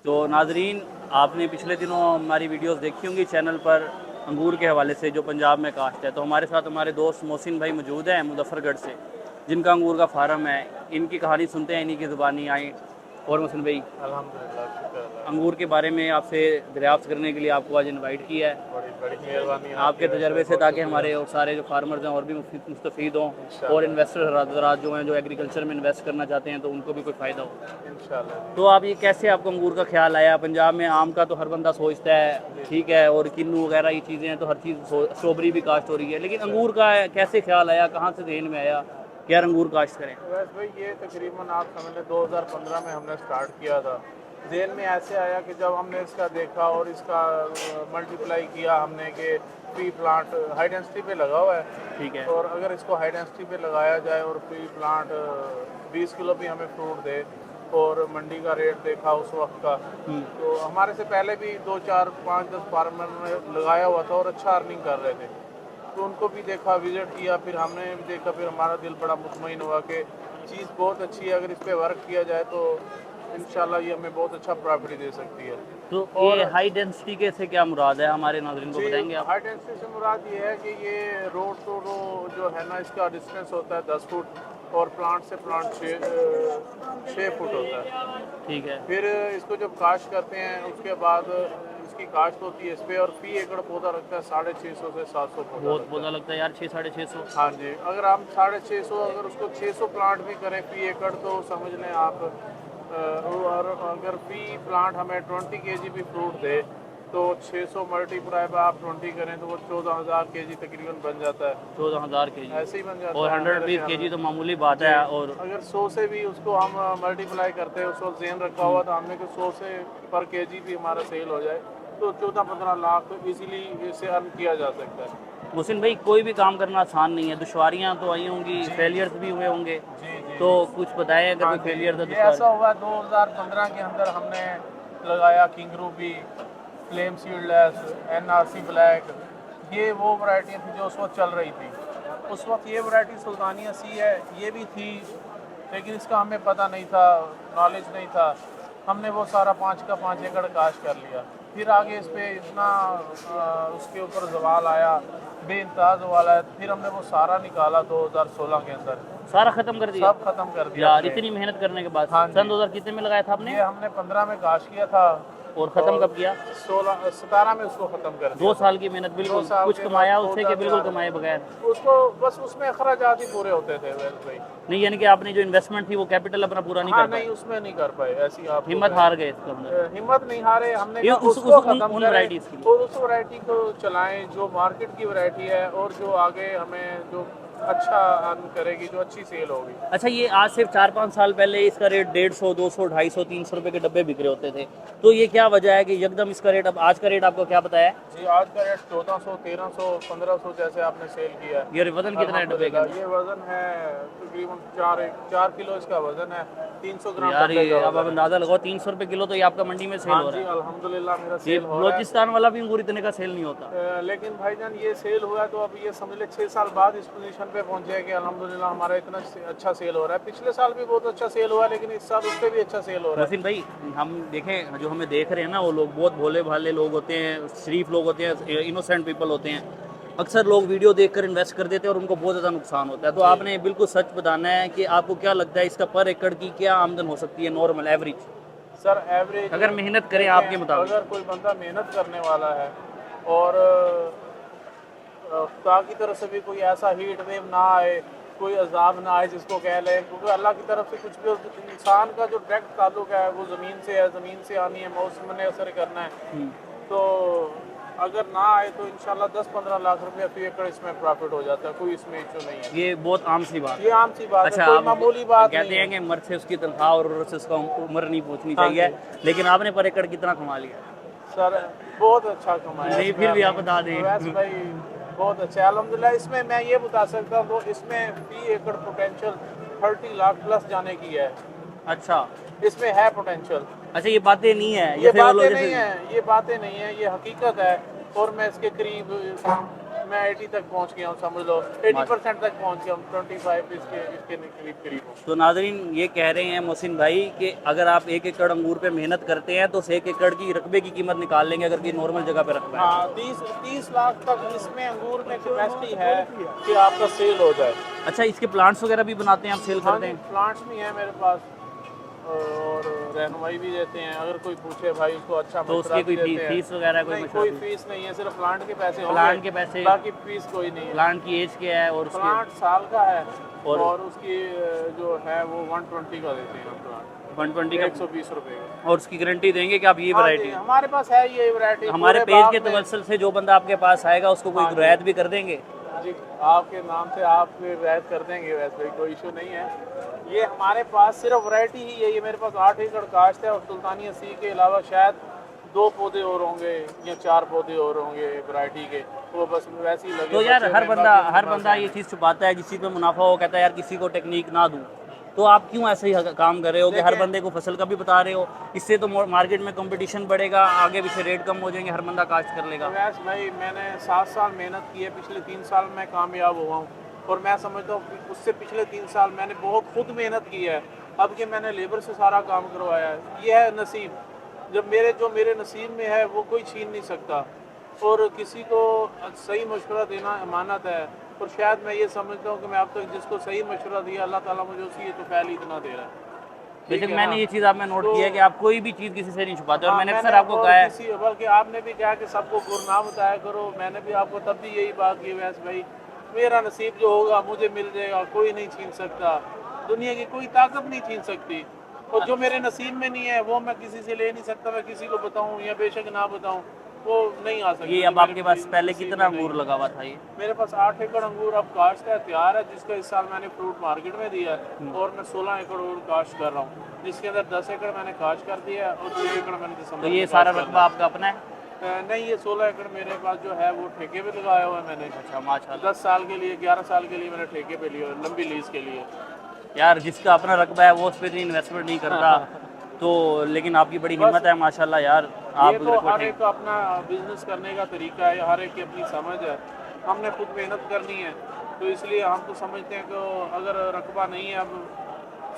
तो नाजरीन, आपने पिछले दिनों हमारी वीडियोस देखी होंगी चैनल पर अंगूर के हवाले से जो पंजाब में काश्त है। तो हमारे साथ हमारे दोस्त मोहसिन भाई मौजूद हैं मुजफ्फरगढ़ से, जिनका अंगूर का फार्म है। इनकी कहानी सुनते हैं, इन्हीं की ज़ुबानी आई। और मोहसिन भाई, अल्हम्दुलिल्लाह, शुक्र अल्लाह का। अंगूर के बारे में आपसे दरियाफ्त करने के लिए आपको आज इनवाइट किया है, बड़ी बड़ी मेहरबानी आपके आपकी, वैसे तजर्बे से, बहुत ताकि शुक्रिया। हमारे और सारे जो फार्मर्स हैं और भी मुस्तफ़ीद हों, और इंशाल्लाह इन्वेस्टर हज़रात जो हैं जो एग्रीकल्चर में इन्वेस्ट करना चाहते हैं तो उनको भी कोई फ़ायदा हो। इंशाल्लाह तो आप ये कैसे, आपको अंगूर का ख्याल आया? पंजाब में आम का तो हर बंदा सोचता है, जी जी ठीक है, और किन्नू वगैरह ये चीज़ें हैं तो हर चीज़, स्ट्रॉबेरी भी काश्त हो रही है, लेकिन सर। अंगूर का कैसे ख्याल आया, कहाँ से जहन में आया कि यार अंगूर काश्त करें? वैसे भाई ये तकरीबन आप समझ लें 2015 में हमने स्टार्ट किया था। जेन में ऐसे आया कि जब हमने इसका देखा और इसका मल्टीप्लाई किया हमने कि प्री प्लांट हाई डेंसिटी पे लगा हुआ है, ठीक है। और अगर इसको हाई डेंसिटी पे लगाया जाए और प्री प्लांट 20 किलो भी हमें फ्रूट दे, और मंडी का रेट देखा उस वक्त का, तो हमारे से पहले भी 2 4 5 10 फार्मर ने लगाया हुआ था और अच्छा अर्निंग कर रहे थे। तो उनको भी देखा, विजिट किया, फिर हमने भी देखा, फिर हमारा दिल बड़ा मुतमईन हुआ कि चीज़ बहुत अच्छी है, अगर इस पर वर्क किया जाए तो इंशाल्लाह ये हमें बहुत अच्छा प्रॉफिट दे सकती है। तो और ये हाई डेंसिटी के से क्या मुराद है, हमारे नाज़रीन को जी, बताएंगे आप? हाई डेंसिटी से मुराद ये है कि ये रोड टू रोड जो है ना, इसका डिस्टेंस होता है 10 फुट, और प्लांट से प्लांट 6 फुट होता है। ठीक है। फिर इसको जब काश्त करते हैं उसके बाद इसकी काश्त होती है इस पर, और फी एकड़ पौधा रखता है 650 से 700 पौधा बहुत रखता पौधा है। लगता है यार, 600-650। हाँ जी, अगर हम 650, अगर उसको 600 प्लांट भी करें फी एकड़, तो समझ लें आप और अगर फी प्लांट हमें 20 केजी भी फ्रूट दे, तो 600 मल्टीप्लाई बाय आप 20 करें तो वो 14,000 केजी तकरीबन बन जाता है। 14,000 के जी। ऐसे ही बन जाता और है 100 मेरे रुपीज़ ख्याल के जी में। तो मामूली बात जी, है। और अगर 100 से भी उसको हम मल्टीप्लाई करते हैं, उस वक्त जेन रखा हुआ था हमने कि 100 से पर केजी भी हमारा सेल हो जाए तो 14-15 लाख इजीली इसे अर्न किया जा सकता है। मोहसिन भाई, कोई भी काम करना आसान नहीं है, दुश्वारियाँ तो आई होंगी, जी फेलियर्स भी हुए होंगे। जी जी तो जी। कुछ बताएं अगर हाँ कोई जी, फेलियर था, ये दुश्वार। ऐसा हुआ 2015 के अंदर हमने लगाया किंगरू भी, फ्लेम सीडलेस, एनआरसी ब्लैक, ये वो वैरायटियाँ थी जो उस वक्त चल रही थी। उस वक्त ये वैरायटी सुल्तानिया सी है, ये भी थी, लेकिन इसका हमें पता नहीं था, नॉलेज नहीं था। हमने वो सारा 5 का 5 एकड़ काश्त कर लिया। फिर आगे इस पे इतना उसके ऊपर सवाल आया, बेइंतहा सवाल आया, फिर हमने वो सारा निकाला 2016 के अंदर, सारा ख़त्म कर दिया? सब खत्म कर दिया यार, हमने। इतनी मेहनत करने के बाद। हाँ सन जी, 2000 कितने में लगाया था आपने? ये हमने 15 में काश किया था, और ख़त्म और कब किया? 17 में उसको ख़त्म कर 2 दिया था। साल की मेहनत, 2 बिल्कुल साल कुछ के बाद कमाया उससे कि बिल्कुल 2000 कमाए बगैर? उसको बस उसमें अखराजात ही पूरे होते थे वैसे भाई। नहीं, यानी कि आपने जो इन्वेस्टमेंट थी वो कैपिटल अपना पूरा नहीं हाँ कर नहीं, पाए? उसमें नहीं कर पाए, ऐसी आप हिम्मत हार गए इसके अंदर? हिम्मत नहीं हारे, हमने ये कहा उस उसको उन ख़त्म उन करें वैराइटीज़ की। और उस वैरायटी को चलाएं जो मार्केट की वैरायटी है, और जो आगे हमें जो अच्छा अर्न करेगी, जो अच्छी सेल होगी। अच्छा, ये आज से 4-5 साल पहले इसका रेट 150, 200, 250, 300 रुपए के डब्बे बिक रहे होते थे। तो ये क्या वजह है कि एकदम इसका रेट, अब आज का रेट आपको क्या बताया है? जी, आज का रेट 1400, 1300, 1500 जैसे आपने सेल किया है। ये वजन कितना है डब्बे के अल्हम्दुलिल्लाह, अंदर? ये वज़न है तकरीबन 4 किलो इसका वज़न है, 300 ग्राम यार, डब्बे ये का अब वज़न है। अंदाजा लगाओ, 300 रुपए किलो तो ये आपका मंडी में सेल हाँ हो जी, रहा है। अल्हम्दुलिल्लाह मेरा ये सेल हो रहा है। बलोचिस्तान वाला भी अंगूर इतने का सेल नहीं होता। लेकिन भाईजान ये सेल हुआ है तो अब ये समझ ले 6 साल बाद इस पोजीशन पे पहुंचे हैं कि अल्हम्दुलिल्लाह हमारा इतना अच्छा सेल हो रहा है। पिछले साल भी बहुत अच्छा सेल हुआ है, लेकिन इस साल उससे भी अच्छा सेल हो रहा है। मोहसिन भाई, हम देखें, जो हमें देख रहे हैं ना, वो लोग बहुत भोले भाले लोग होते हैं, शरीफ लोग होते हैं, इनोसेंट पीपल होते हैं। अक्सर लोग वीडियो देखकर इन्वेस्ट कर देते हैं और उनको बहुत ज़्यादा नुकसान होता है। तो आपने बिल्कुल सच बताना है कि आपको क्या लगता है इसका पर एकड़ की क्या आमदन हो सकती है, नॉर्मल एवरेज, सर एवरेज अगर मेहनत करें आपके मुताबिक? अगर कोई बंदा मेहनत करने वाला है, और खुदा की तरफ से भी कोई ऐसा हीट वेव ना आए, कोई अजाब ना आए जिसको कह लें, क्योंकि अल्लाह की तरफ से कुछ भी, इंसान का जो डायरेक्ट ताल्लुक है वो ज़मीन से है, ज़मीन से आनी है, मौसम ने असर करना है। तो अगर ना आए तो इंशाल्लाह 10-15 लाख रुपया फी एकड़ इसमें प्रॉफिट हो जाता है, कोई इसमें इशू नहीं है। ये बहुत आम सी बात है। ये आम सी बात अच्छा, है, कोई आप मामूली बात कहते नहीं हैं है। कि मर्द से उसकी तनख्वाह और औरत से उसका उम्र नहीं पूछनी हाँ चाहिए, जी। लेकिन आपने पर एकड़ कितना कमा लिया? सर बहुत अच्छा कमाया। नहीं, फिर भी आप बता दें। वैसे भाई बहुत अच्छा है अल्हम्दुलिल्लाह। इसमें मैं ये बता सकता हूँ, तो इसमें फी एकड़ पोटेंशियल 30 लाख प्लस जाने की है। अच्छा। इसमें है पोटेंशियल। अच्छा, ये बातें नहीं है, ये जैसे वो लोग बातें नहीं जैसे। है, ये बातें नहीं है, ये हकीकत है। और मैं इसके करीब मैं 80 तक पहुंच गया हूँ, समझ लो 80% तक पहुंच गया हूँ, 25 इसके करीब हूँ। तो नाजरीन ये कह रहे हैं मोहसिन भाई कि अगर आप 1 एकड़ अंगूर पे मेहनत करते हैं तो उस 1 एकड़ की रकबे की कीमत निकाल लेंगे अगर कि नॉर्मल जगह पे रकबा है। हाँ, 30 लाख तक इसमें अंगूर में कैपेसिटी है कि आपका सेल हो जाए। अच्छा, इसके प्लांट्स वगैरह भी बनाते हैं आप, सेल हाँ करते जी, हैं? प्लांट्स भी हैं मेरे पास और रहनुमाई भी देते हैं, अगर कोई पूछे भाई उसको अच्छा तो मशवरा उसकी भी कोई देते हैं। फीस वगैरह कोई नहीं, मशवरा कोई भी? फीस नहीं है, सिर्फ प्लांट के पैसे होंगे, प्लांट के पैसे, बाकी फीस कोई नहीं है। प्लांट की एज क्या है और उसके प्लांट साल का है और और उसकी जो है वो 120 का देते हैं हम प्लांट, 120 का 120 रुपए का। और उसकी गारंटी देंगे कि आप ये हाँ जी, वैरायटी हमारे पास है ये वैरायटी। हमारे पेज के तवज्जुल से जो बंदा आपके पास आएगा उसको कोई हाँ जी। रियायत भी कर देंगे? जी, आपके नाम से आप रियायत कर देंगे, वैसे कोई इशू नहीं है। ये हमारे पास सिर्फ वैरायटी ही है, ये मेरे पास 8 एकड़ काश्त है और सुल्तानिया सी के अलावा शायद 2 पौधे और होंगे या 4 पौधे और होंगे वैरायटी के, वो बस वैसे ही लगे। तो यार बच्चे हर में बंदा बाकी ये चीज़ छुपाता है, जिस चीज़ में मुनाफा हो कहता है यार किसी को टेक्निक ना दूं। तो आप क्यों ऐसे ही काम कर रहे हो कि हर देखिए- बंदे को फसल का भी बता रहे हो? इससे तो मार्केट में कंपटीशन बढ़ेगा, आगे पीछे रेट कम हो जाएंगे, हर बंदा काश्त कर लेगा। वैस भाई मैंने 7 साल मेहनत की है, पिछले 3 साल मैं कामयाब हुआ हूँ और मैं समझता हूँ कि उससे पिछले 3 साल मैंने बहुत खुद मेहनत की है, अब कि मैंने लेबर से सारा काम करवाया है। ये है नसीब, जब मेरे नसीब में है वो कोई छीन नहीं सकता। और किसी को सही मशवरा देना अमानत है, और शायद मैं ये समझता हूँ कि मैं अब तक जिसको सही मशवरा दिया अल्लाह ताला मुझे उसी तो फैल इतना दे रहा है। ठीक लेकिन है मैंने ना? ये चीज़ आप में नोट तो- किया है कि आप कोई भी चीज़ किसी से नहीं छुपाते, और हाँ, मैंने अक्सर आपको और कहा है बल्कि आपने भी कहा कि सबको गुरना बताया करो, मैंने भी आपको तब भी यही बात की, वैस भाई मेरा नसीब जो होगा मुझे मिल जाएगा, कोई नहीं छीन सकता, दुनिया की कोई ताकत नहीं छीन सकती। और जो मेरे नसीब में नहीं है वो मैं किसी से ले नहीं सकता, मैं किसी को बताऊं या बेशक ना बताऊं वो नहीं आ सकता। ये अब आपके पास पहले कितना अंगूर लगा हुआ था? ये मेरे पास 8 एकड़ अंगूर अब काश्त है, तैयार है, जिसका इस साल मैंने फ्रूट मार्केट में दिया है, और मैं 16 एकड़ और काश्त कर रहा हूँ, जिसके अंदर 10 एकड़ मैंने काश्त कर दिया है और 6 एकड़ मैंने दिसंबर तो ये में सारा काश्त रकबा आपका अपना है? करना है। नहीं, ये 16 एकड़ मेरे पास जो है वो ठेके पे लगाया हुआ है मैंने। अच्छा माशाल्लाह। 10 साल के लिए 11 साल के लिए मैंने ठेके पे लिया, लंबी लीज के लिए। यार जिसका अपना रकबा है वो उस पर इन्वेस्टमेंट नहीं करता। तो लेकिन आपकी बड़ी हिम्मत है माशाल्लाह यार। आप ये तो हर एक का अपना बिजनेस करने का तरीका है, हर एक की अपनी समझ है, हमने खुद मेहनत करनी है, तो इसलिए हम तो समझते हैं कि अगर रकबा नहीं है अब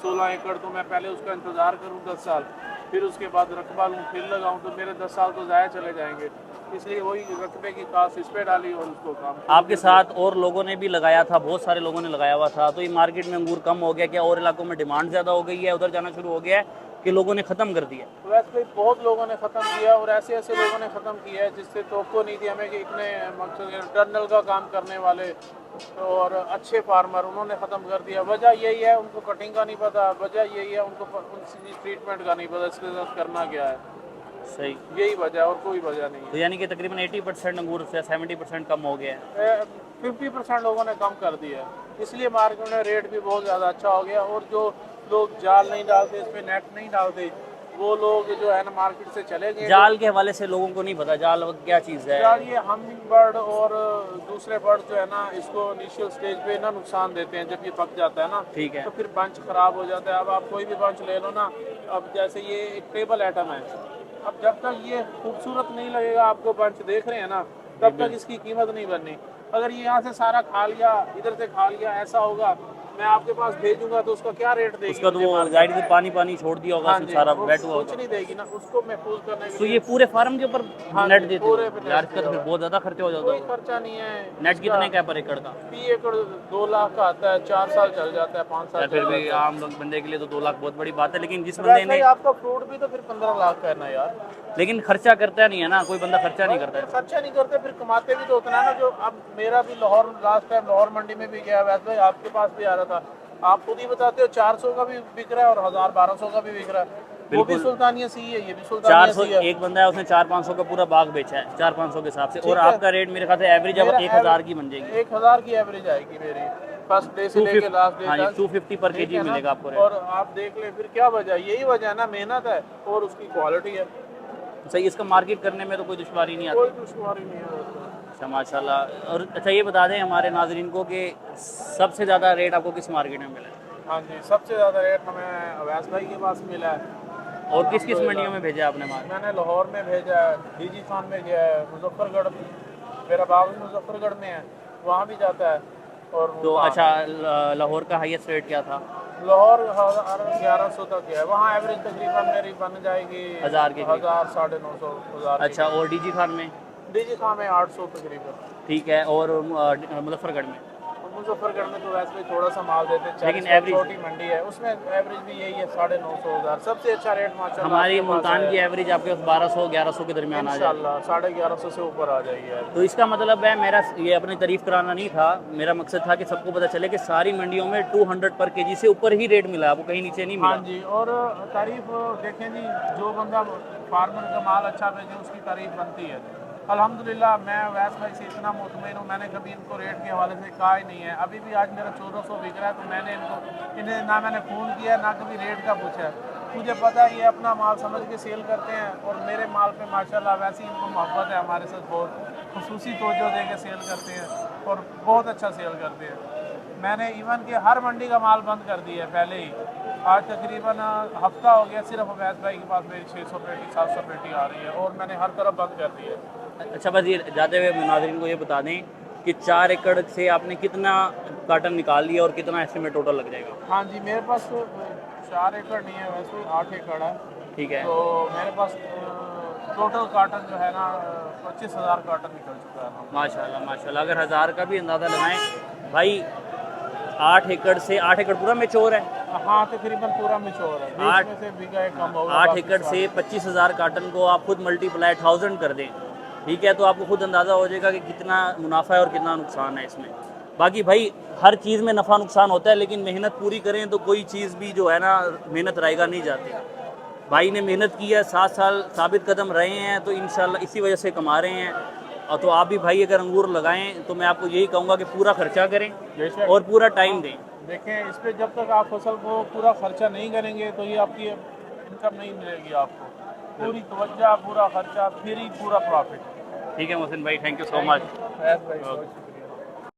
16 एकड़ तो मैं पहले उसका इंतज़ार करूं 10 साल, फिर उसके बाद रकबा लूँ फिर लगाऊं, तो मेरे 10 साल तो ज़ाया चले जाएंगे, इसलिए वही रकबे की काश इस पे डाली और उसको काम। आपके साथ और लोगों ने भी लगाया था, बहुत सारे लोगों ने लगाया हुआ था, तो ये मार्केट में अंगूर कम हो गया क्या, और इलाकों में डिमांड ज़्यादा हो गई है, उधर जाना शुरू हो गया है कि लोगों ने ख़त्म कर दिया? वैसे भाई बहुत लोगों ने ख़त्म किया और ऐसे ऐसे लोगों ने ख़त्म किया है जिससे तोको नहीं थी हमें कि इतने मकसद टर्नल का काम करने वाले और अच्छे फार्मर उन्होंने ख़त्म कर दिया। वजह यही है उनको कटिंग का नहीं पता, वजह यही है उनको उनकी ट्रीटमेंट का नहीं पता, इसके साथ करना क्या है, सही। यही वजह है और कोई वजह नहीं तो यानी कि तकरीबन 80% अंगूर से 70% कम हो गया है। है। 50% लोगों ने कम कर दिया है, इसलिए मार्केट में रेट भी बहुत ज़्यादा अच्छा हो गया। और जो लोग जाल नहीं डालते, इस पर नेट नहीं डालते, वो लोग जो है ना मार्केट से चले गए। जाल के हवाले से लोगों को नहीं पता जाल क्या चीज़ है। जाल ये हमिंग बर्ड और दूसरे बर्ड जो है ना इसको इनिशियल स्टेज पे ना नुकसान देते हैं, जब ये पक जाता है ना ठीक है। तो फिर बंच खराब हो जाता है। अब आप कोई भी बंच ले लो ना, अब जैसे ये एक टेबल आइटम है, अब जब तक ये खूबसूरत नहीं लगेगा आपको, बंच देख रहे हैं ना, तब तक इसकी कीमत नहीं बननी। अगर ये यहाँ से सारा खा लिया, इधर से खा लिया, ऐसा होगा मैं आपके पास भेजूंगा तो उसका क्या रेट देगी? उसका तो वो गाइड से पानी छोड़ दिया होगा, हाँ उसमें जी, सारा वो बैठ हुआ कुछ होगा। नहीं देगी ना, उसको महफूज करने के तो लिए ये पूरे फार्म के ऊपर हाँ नेट जी, देते पूरे हो पे यार? नेट इसका तो फिर दिया बहुत ज़्यादा खर्चा हो जाता कोई होगा। खर्चा नहीं है। नेट कितने का है पर एकड़ का? 20 एकड़ 2 लाख का आता है, 4 साल चल जाता है, 5 साल यार फिर चल भी जाता है। आम बंदे के लिए तो 2 लाख बहुत बड़ी बात है, लेकिन जिस बंदे वैसे ने ही आपका फ्रूट भी तो फिर 15 लाख का है ना यार। लेकिन खर्चा करता नहीं है ना, कोई बंदा खर्चा नहीं करता फिर है। खर्चा नहीं करते, फिर कमाते भी तो उतना है ना। जो अब मेरा भी लाहौर लास्ट टाइम लाहौर मंडी में भी गया, वैसे भाई आपके पास भी आ रहा था, आप खुद ही बताते हो 400 का भी बिक रहा है और 1000-1200 का भी बिक रहा है। वो भी सुल्तानिया सी है, ये भी सुल्तानिया 400 सी है। एक बंदा है उसने 400-500 का पूरा बाग बेचा है, 400-500 के हिसाब से, और ठीक है। आपका रेट मेरे ख्याल से एवरेज अब मेरा 1000 की बन जाएगी। 1000 की एवरेज आएगी मेरी, फर्स्ट डे से लेके लास्ट डे हाँ जी, तक 250 पर ठीक केजी है ना? मिलेगा आपको रेट। और आप देख ले फिर क्या वजह है, यही वजह है ना, मेहनत है और उसकी क्वालिटी है, सही। इसका मार्केट करने में तो कोई दुश्वारी नहीं आती। कोई दुश्वारी नहीं है। अच्छा माशाल्लाह। और अच्छा ये बता दें हमारे नाजरीन को कि सबसे ज़्यादा रेट आपको किस मार्केट में मिला है? हाँ जी, सबसे ज़्यादा रेट हमें अवैस भाई के पास मिला है। और किस किस मंडियों में भेजा आपने माल? मैंने लाहौर में भेजा है, डीजी खान में गया है, मुजफ्फरगढ़ मेरा बाबू मुजफ्फरगढ़ में है, वहाँ भी जाता है। और तो अच्छा, लाहौर का हाईएस्ट रेट क्या था? लाहौर 1100 तक है, वहाँ एवरेज तकरीबन मेरी बन जाएगी 1000 के करीब। 1000 950 1000। अच्छा, और डीजी खान में? डीजी खां में 800 तकरीबन। ठीक है, और मुजफ्फरगढ़ में? मुजफ्फरगढ़ में तो वैसे भी थोड़ा सा माल देते हैं, लेकिन 40 average? छोटी मंडी है, उसमें एवरेज भी यही है 950 1000। सबसे अच्छा रेट माशाल्लाह हमारी आपके पास मुल्तान है। की एवरेज आपके पास 1200-1100 के दरमियान आ जाए। इंशाल्लाह 1150 से ऊपर आ जाएगी। तो इसका मतलब है, मेरा ये अपनी तारीफ कराना नहीं था, मेरा मकसद था कि सबको पता चले कि सारी मंडियों में 200 पर केजी से ऊपर ही रेट मिला, आपको कहीं नीचे नहीं हाँ मिला। जी, और तारीफ देखें जी, जो बंदा फार्मर का माल अच्छा भेजे उसकी तारीफ बनती है। अल्हम्दुलिल्लाह मैं वैस भाई से इतना मुतमईन हूँ, मैंने कभी इनको रेट के हवाले से कहा ही नहीं है। अभी भी आज मेरा 1400 बिक रहा है, तो मैंने इन्हें ना मैंने फ़ोन किया ना कभी रेट का पूछा है। मुझे पता है ये अपना माल समझ के सेल करते हैं, और मेरे माल पे माशाल्लाह वैसे ही इनको मोहब्बत है, हमारे साथ बहुत खुसूसी तवज्जो दे के सेल करते हैं और बहुत अच्छा सेल करते हैं। मैंने इवन के हर मंडी का माल बंद कर दिया है पहले ही। आज तकरीबन हफ्ता हो गया, सिर्फ अवैस भाई के पास मेरी 600 पेटी 700 पेटी आ रही है, और मैंने हर तरफ बंद कर दी है। अच्छा, बस ये जाते हुए नाज़रीन को ये बता दें कि 4 एकड़ से आपने कितना कार्टन निकाल लिया और कितना एस्टिमेट टोटल लग जाएगा? हाँ जी, मेरे पास 4 एकड़ नहीं है, वैसे 8 एकड़ है। ठीक है। तो मेरे पास टोटल कार्टन जो है ना 25,000 कार्टन निकल चुका है। माशाल्लाह माशाल्लाह, अगर 1000 का भी अंदाज़ा लगाएं भाई, 8 एकड़ से 8 एकड़ पूरा मेच्योर है। हाँ, तकरीबन पूरा मिचोर है, बीच में से बीघा एक कम होगा। 8 एकड़ से 25,000 कार्टन को आप खुद मल्टीप्लाई 1000 कर दें, ठीक है, तो आपको खुद अंदाज़ा हो जाएगा कि कितना मुनाफा है और कितना नुकसान है इसमें। बाकी भाई हर चीज़ में नफ़ा नुकसान होता है, लेकिन मेहनत पूरी करें तो कोई चीज़ भी जो है ना मेहनत रायगा नहीं जाती। भाई ने मेहनत की है, 7 साल साबित कदम रहे हैं, तो इंशाल्लाह इसी वजह से कमा रहे हैं। और तो आप भी भाई अगर अंगूर लगाएं तो मैं आपको यही कहूँगा कि पूरा खर्चा करें और पूरा टाइम दें। देखें, इस पे जब तक आप फसल को पूरा खर्चा नहीं करेंगे तो ये आपकी इनकम नहीं मिलेगी आपको। पूरी तवज्जो, पूरा खर्चा, फिर ही पूरा प्रॉफिट। ठीक है मोहसिन भाई, थैंक यू सो मच। भाई, बहुत शुक्रिया।